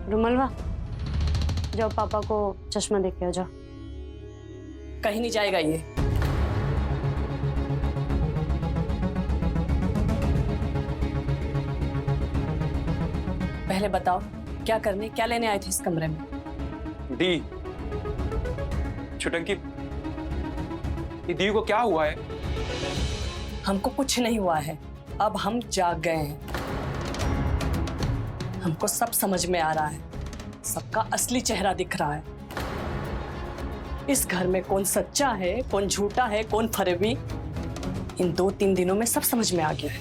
रुमलवा, जाओ पापा को चश्मा देके आ जाओ। कहीं नहीं जाएगा ये। पहले बताओ क्या करने, क्या लेने आए थे इस कमरे में? दी, छुटंकी, ये दी को क्या हुआ है? हमको कुछ नहीं हुआ है, अब हम जाग गए हैं। हमको सब समझ में आ रहा है, सबका असली चेहरा दिख रहा है। इस घर में कौन सच्चा है, कौन झूठा है, कौन फरेबी, इन 2-3 दिनों में सब समझ में आ गया है।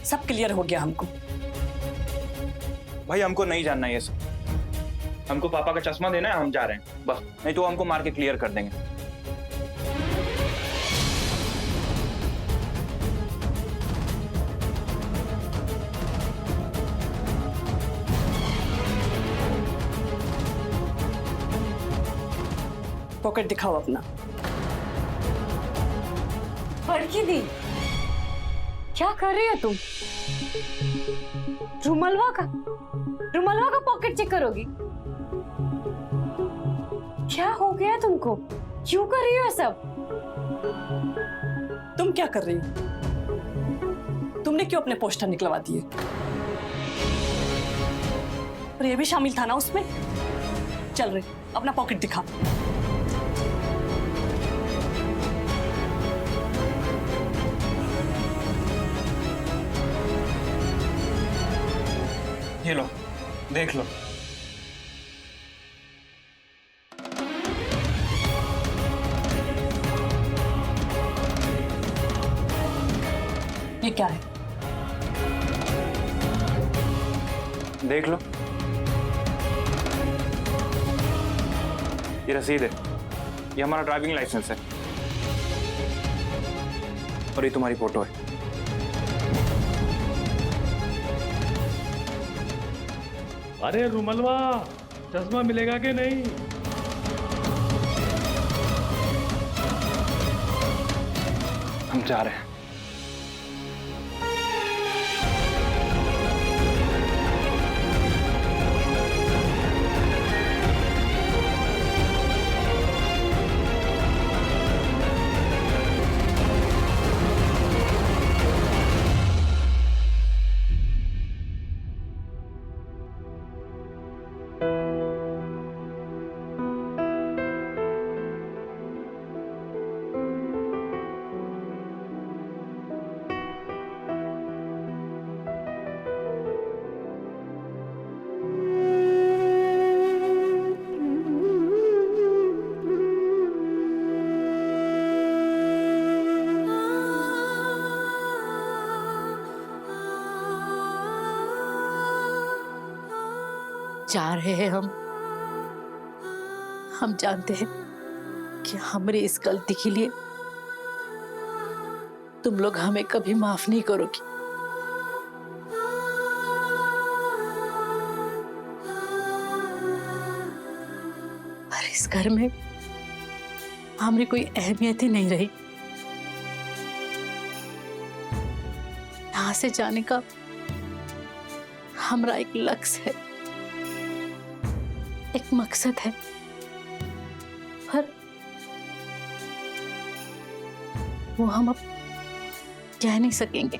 सब क्लियर हो गया हमको। भाई हमको नहीं जानना ये सब। हमको पापा का चश्मा देना है, हम जा रहे हैं बस, नहीं तो हमको मार के क्लियर कर देंगे। पॉकेट दिखाओ अपना। फड़की दी, क्या कर रही हो तुम? रुमलवा का पॉकेट चेक करोगी? क्या हो गया तुमको? क्यों कर रही हो सब? तुम क्या कर रही हो? तुमने क्यों अपने पोस्टर निकलवा दिए? और ये भी शामिल था ना उसमें? चल रही, अपना पॉकेट दिखा। ये लो, देख लो। ये क्या है? देख लो, ये रसीद है, ये हमारा ड्राइविंग लाइसेंस है, और ये तुम्हारी फोटो है। अरे रुमलवा, चश्मा मिलेगा कि नहीं? हम जा रहे हैं। जा रहे हैं हम जानते हैं कि हमारी इस गलती के लिए तुम लोग हमें कभी माफ नहीं करोगी। पर इस घर में हमारी कोई अहमियत ही नहीं रही। यहां से जाने का हमारा एक लक्ष्य है, एक मकसद है, पर वो हम अब कह नहीं सकेंगे।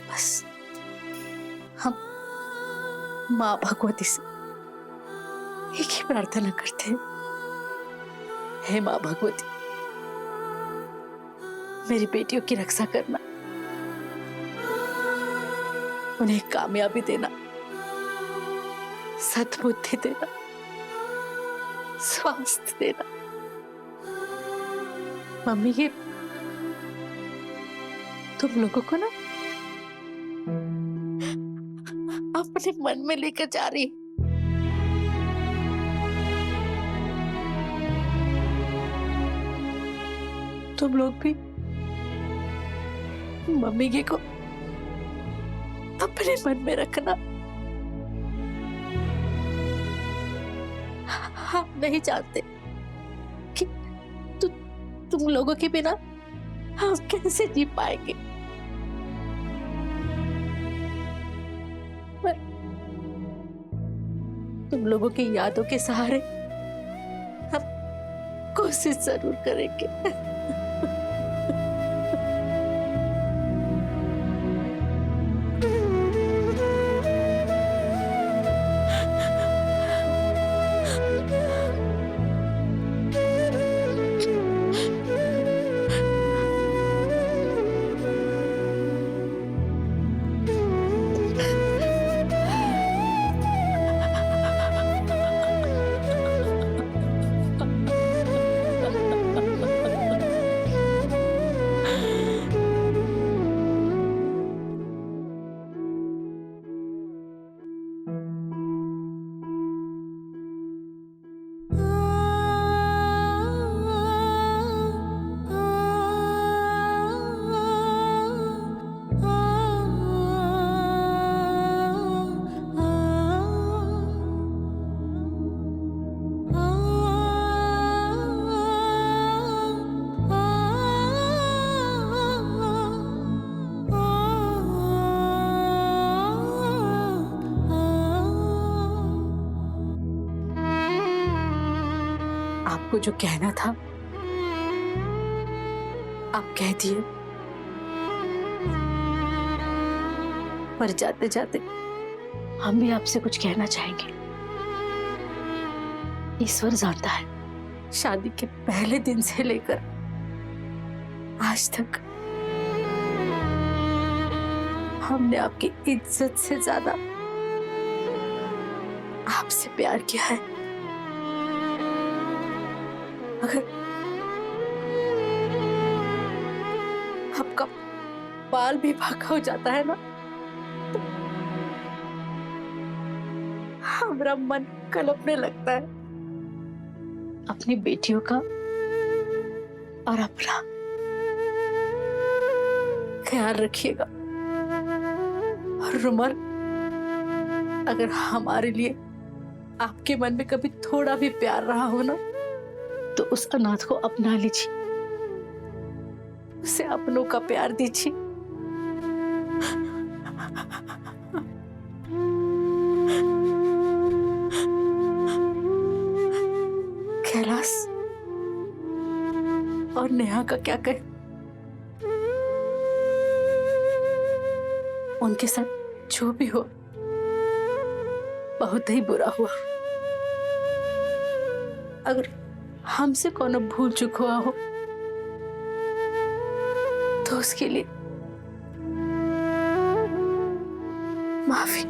बस हम माँ भगवती से एक ही प्रार्थना करते हैं, हे माँ भगवती, मेरी बेटियों की रक्षा करना, उन्हें कामयाबी देना, सद्बुद्धि देना, स्वास्थ्य देना। मम्मी, ये तुम लोगों को ना अपने मन में लेकर जा रही। तुम लोग भी मम्मी के को अपने मन में रखना। हम नहीं जानते कि तुम लोगों के बिना हम कैसे जी पाएंगे, तुम लोगों की यादों के सहारे हम कोशिश जरूर करेंगे। आपको जो कहना था आप कह दिए, पर जाते जाते हम भी आपसे कुछ कहना चाहेंगे। ईश्वर जानता है, शादी के पहले दिन से लेकर आज तक हमने आपकी इज्जत से ज्यादा आपसे प्यार किया है। अगर आपका बाल भी बांका हो जाता है ना, तो हमारा मन कलपने लगता है। अपनी बेटियों का और अपना ख्याल रखिएगा। और रुमल, अगर हमारे लिए आपके मन में कभी थोड़ा भी प्यार रहा हो ना, तो उस अनाथ को अपना लीजिए, उसे अपनों का प्यार दीजिए। कैलाश और नेहा का क्या कहे, उनके साथ जो भी हो बहुत ही बुरा हुआ। अगर हमसे कोनो भूल चूक हुआ हो तो उसके लिए माफी।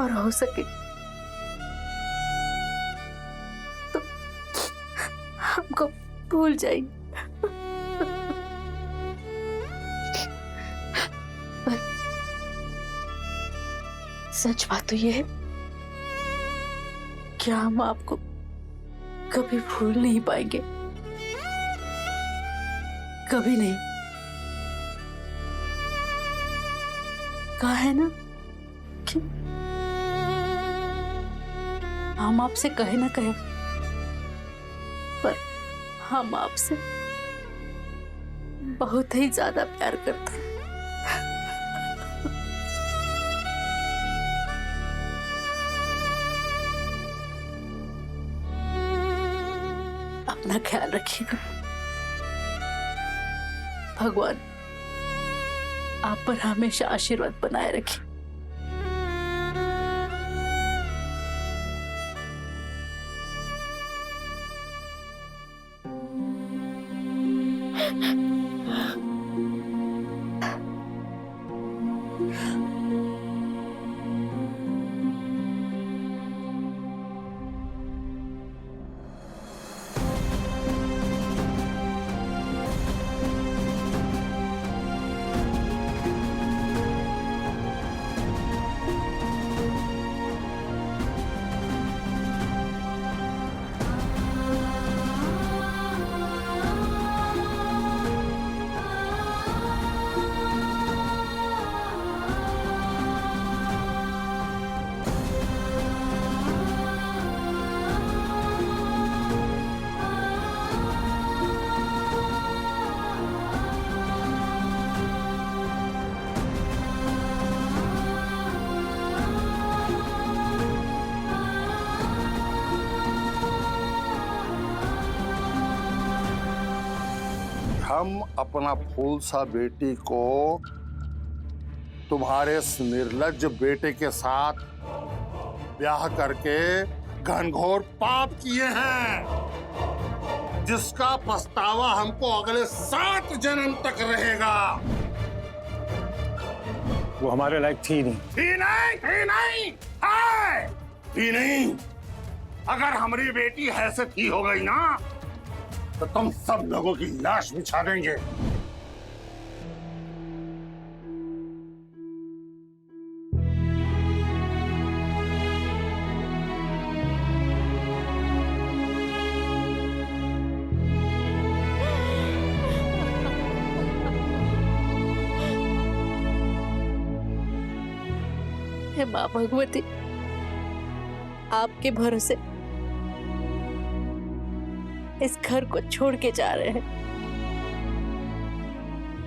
और हो सके तो हमको भूल जाइए। पर सच बात तो ये है कि हम आपको कभी भूल नहीं पाएंगे, कभी नहीं। कहा है ना कि हम आपसे कहे ना कहे, पर हम आपसे बहुत ही ज्यादा प्यार करते हैं। अपना ख्याल रखिएगा। भगवान आप पर हमेशा आशीर्वाद बनाए रखे। हम अपना फूल सा बेटी को तुम्हारे इस निर्लज्ज बेटे के साथ ब्याह करके घनघोर पाप किए हैं, जिसका पछतावा हमको अगले 7 जन्म तक रहेगा। वो हमारे लायक थी नहीं। थी नहीं। अगर हमारी बेटी ऐसे थी हो गई ना, तो तुम सब लोगों की लाश बिछा देंगे। हे माँ भगवती, आपके भरोसे इस घर को छोड़ के जा रहे हैं,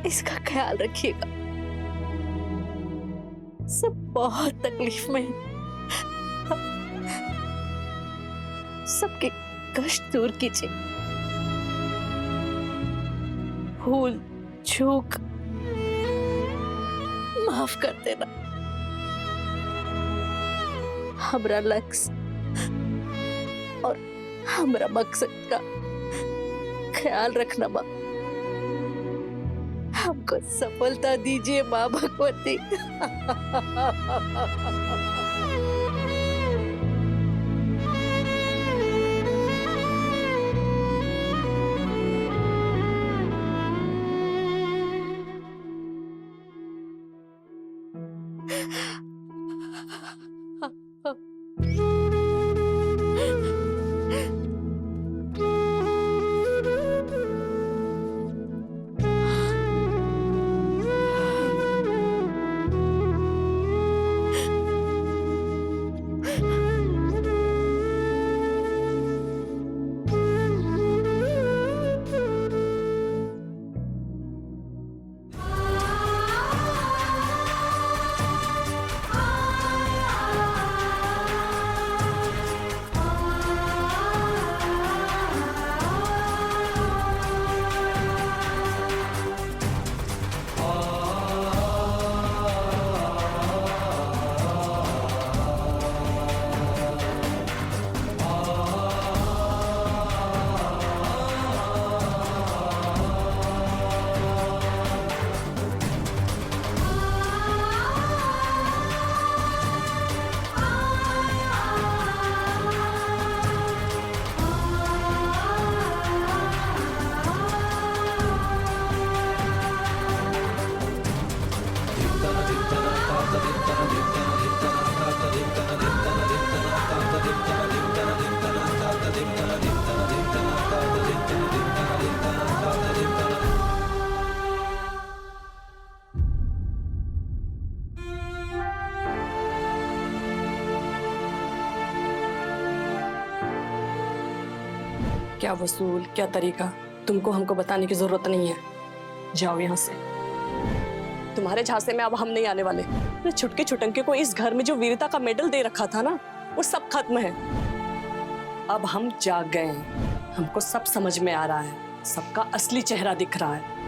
इसका ख्याल रखिएगा। सब बहुत तकलीफ में हैं। सबके कष्ट दूर कीजिए। भूल चूक माफ कर देना। हमरा लक्ष्य और हमरा मकसद का ख्याल रखना माँ। हमको सफलता दीजिए माँ भगवती। क्या वसूल, क्या तरीका, तुमको हमको बताने की जरूरत नहीं है। जाओ यहाँ से। तुम्हारे झांसे में अब हम नहीं आने वाले। छुटके छुटंके को इस घर में जो वीरता का मेडल दे रखा था ना, वो सब खत्म है। अब हम जाग गए हैं। हमको सब समझ में आ रहा है। सबका असली चेहरा दिख रहा है।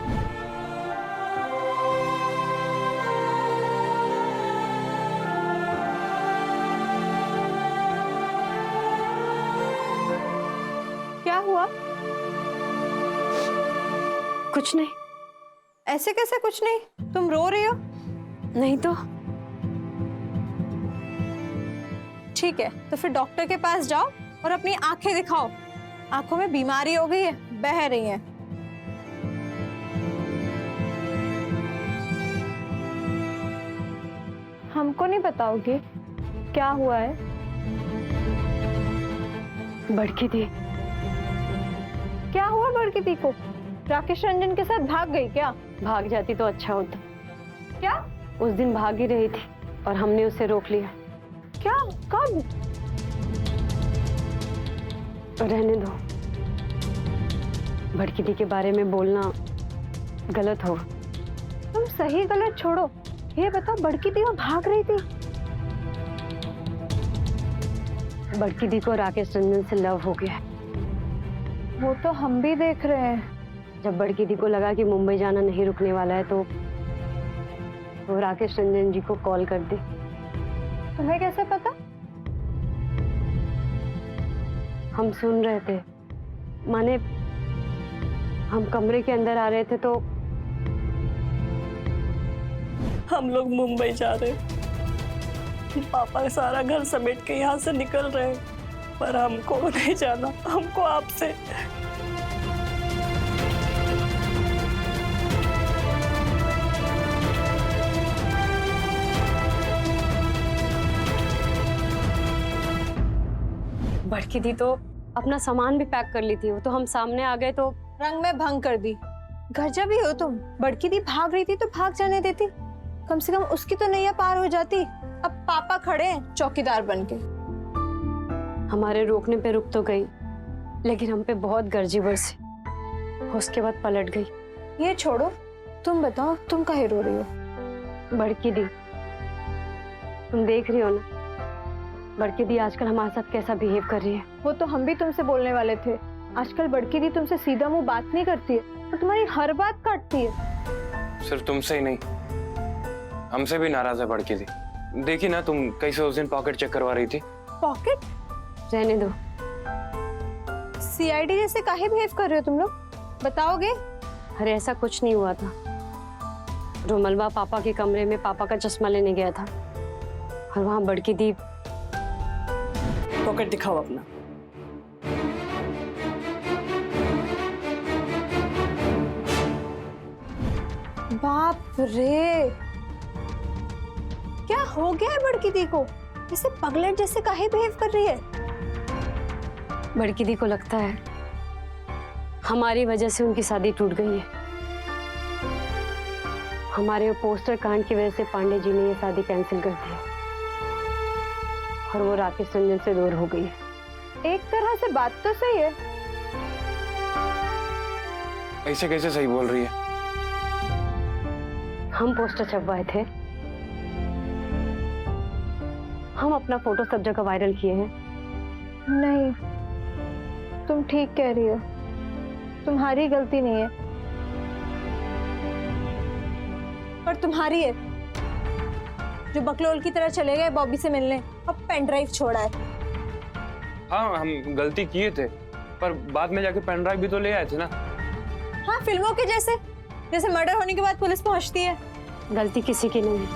क्या हुआ? कुछ नहीं। ऐसे कैसे कुछ नहीं? तुम रो रही हो? नहीं तो। ठीक है, तो फिर डॉक्टर के पास जाओ और अपनी आंखें दिखाओ। आंखों में बीमारी हो गई है, बह रही हैं। हमको नहीं बताओगी क्या हुआ है? बड़की दी। क्या हुआ बड़की दी को? राकेश रंजन के साथ भाग गई क्या? भाग जाती तो अच्छा होता। क्या? उस दिन भाग ही रही थी और हमने उसे रोक लिया। क्या? कब? रहने दो। बड़की दी के बारे में बोलना गलत हो। तुम सही गलत छोड़ो, ये बताओ बड़की दी वहाँ भाग रही थी? बड़की दी को राकेश रंजन से लव हो गया है। वो तो हम भी देख रहे हैं। जब बड़की दी को लगा कि मुंबई जाना नहीं रुकने वाला है तो वो राकेश रंजन जी को कॉल कर दी। तुम्हें कैसे पता? हम सुन रहे थे, माने हम कमरे के अंदर आ रहे थे तो हम लोग मुंबई जा रहे हैं। पापा सारा घर समेट के यहाँ से निकल रहे हैं, पर हमको नहीं जाना, हमको आपसे। बड़की दी तो अपना सामान भी पैक कर ली थी, वो तो हम सामने आ गए तो रंग में भंग कर दी। घर जब ही हो तुम, बड़की दी भाग रही थी तो भाग जाने देती, कम से कम उसकी तो नैया पार हो जाती। अब पापा खड़े हैं चौकीदार बनके। हमारे रोकने पे रुक तो गई, लेकिन हम पे बहुत गर्जी बरसी, उसके बाद पलट गई। ये छोड़ो, तुम बताओ तुम काहे रो रही हो? बड़की दी, तुम देख रही हो ना बड़की दी आजकल हमारे साथ कैसा बिहेव कर रही है। वो तो हम भी तुमसे बोलने वाले थे। आजकल बड़की दी तुमसे सीधा मुंह बात नहीं करती है और तुम्हारी हर बात काटती है। सिर्फ तुमसे ही नहीं, हमसे भी नाराज है बड़की दी। देखी ना तुम कैसे उस दिन पॉकेट चेक करवा रही थी। पॉकेट? रहने दो। सीआईडी जैसे काहे बिहेव कर रहे हो तुम लोग, बताओगे? अरे ऐसा कुछ नहीं हुआ था। रोमलवा पापा के कमरे में पापा का चश्मा लेने गया था और वहां बड़की दी। पॉकेट दिखाओ अपना। बाप रे, क्या हो गया है बड़की दी को? जैसे पगलेट जैसे काहे बिहेव कर रही है? बड़की दी को लगता है हमारी वजह से उनकी शादी टूट गई है। हमारे पोस्टर कांड की वजह से पांडे जी ने ये शादी कैंसिल कर दी है और वो राकेश रंजन से दूर हो गई है। एक तरह से बात तो सही है। ऐसे कैसे सही बोल रही है? हम पोस्टर छपवाए थे, हम अपना फोटो सब जगह वायरल किए हैं। नहीं, तुम ठीक कह रही हो, तुम्हारी गलती नहीं है। पर तुम्हारी है, जो बकलोल की तरह चले गए बॉबी से मिलने, अब पेन ड्राइव छोड़ा है। हाँ, हम गलती किए थे, पर बाद में जाके पेन ड्राइव भी तो ले आए थे ना। हाँ, फिल्मों के जैसे, जैसे मर्डर होने के बाद पुलिस पहुंचती है। गलती किसी की नहीं,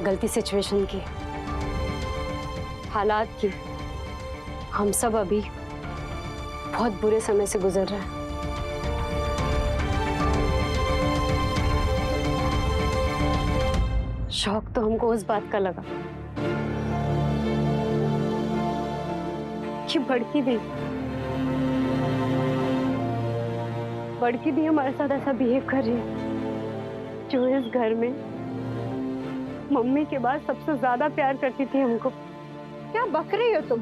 गलती सिचुएशन की, हालात की। हम सब अभी बहुत बुरे समय से गुजर रहे हैं। शौक तो हमको उस बात का लगा कि बड़की दी हमारे साथ ऐसा बिहेव कर रही है, जो इस घर में मम्मी के बाद सबसे ज्यादा प्यार करती थी हमको। क्या बक रही हो तुम?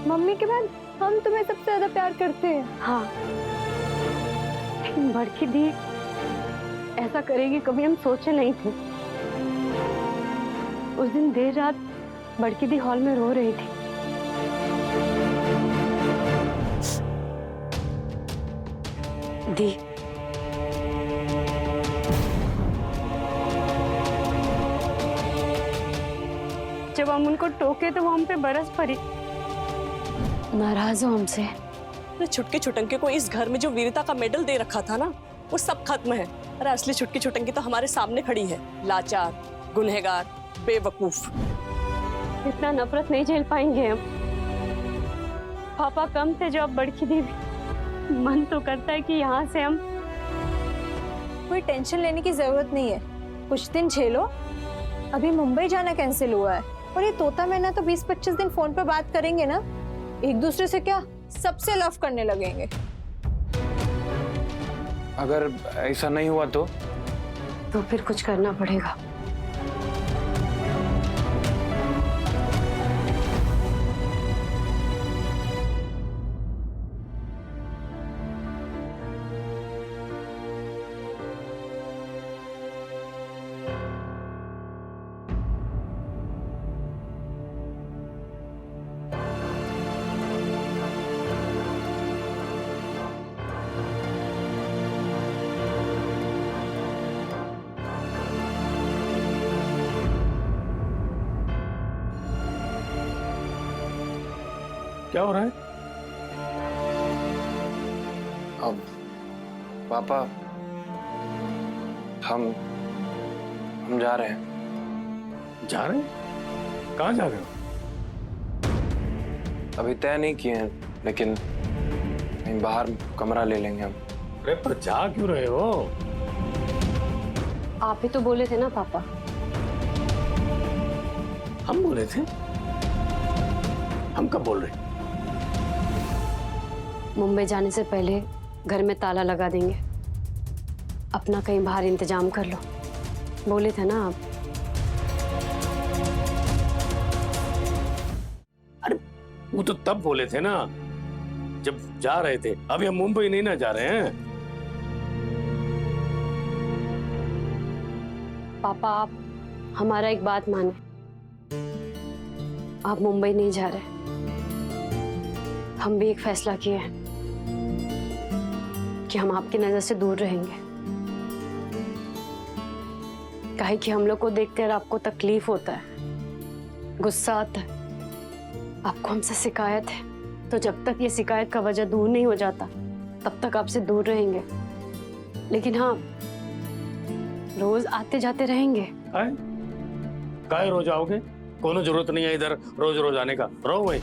मम्मी के बाद हम तुम्हें सबसे ज्यादा प्यार करते हैं। हाँ, लेकिन बड़की दी ऐसा करेगी कभी हम सोचे नहीं थे। उस दिन देर रात बड़की दी हॉल में रो रही थी। दी, जब हम उनको टोके तो वो हम पे बरस पड़ी। नाराज हो हमसे? अरे छुटके छुटंके को इस घर में जो वीरता का मेडल दे रखा था ना, वो सब खत्म है। अरे असली छुटकी छुटंकी तो हमारे सामने खड़ी है, लाचार, गुनहगार, बेवकूफ। इतना नफरत नहीं झेल पाएंगे हम। पापा कम थे जो अब बड़की दी भी। मन तो करता है कि यहाँ से हम। कोई टेंशन लेने की जरूरत नहीं है, कुछ दिन झेलो। अभी मुंबई जाना कैंसिल हुआ है और ये तोता मैना तो 20-25 दिन फोन पर बात करेंगे ना, एक दूसरे से क्या सबसे लव करने लगेंगे। अगर ऐसा नहीं हुआ तो फिर कुछ करना पड़ेगा। क्या हो रहा है? अब पापा हम जा रहे हैं। जा रहे हैं? कहाँ जा रहे हो? अभी तय नहीं किए हैं, लेकिन कहीं बाहर कमरा ले लेंगे हम। अरे पर जा क्यों रहे हो? आप ही तो बोले थे ना पापा। हम बोले थे? हम कब बोल रहे? मुंबई जाने से पहले घर में ताला लगा देंगे, अपना कहीं बाहर इंतजाम कर लो, बोले थे ना आप। अरे वो तो तब बोले थे ना जब जा रहे थे। अभी हम मुंबई नहीं ना जा रहे हैं। पापा आप हमारा एक बात माने, आप मुंबई नहीं जा रहे। हम भी एक फैसला किए हैं कि हम आपकी नजर से दूर रहेंगे। काहे कि हम लोग को देखकर आपको तकलीफ होता है, गुस्सा आता है, आपको हमसे शिकायत है। तो जब तक ये शिकायत का वजह दूर नहीं हो जाता तब तक आपसे दूर रहेंगे। लेकिन हाँ, रोज आते जाते रहेंगे। काहे रोज आओगे? कोनो जरूरत नहीं है इधर रोज रोज आने का। रहो भाई।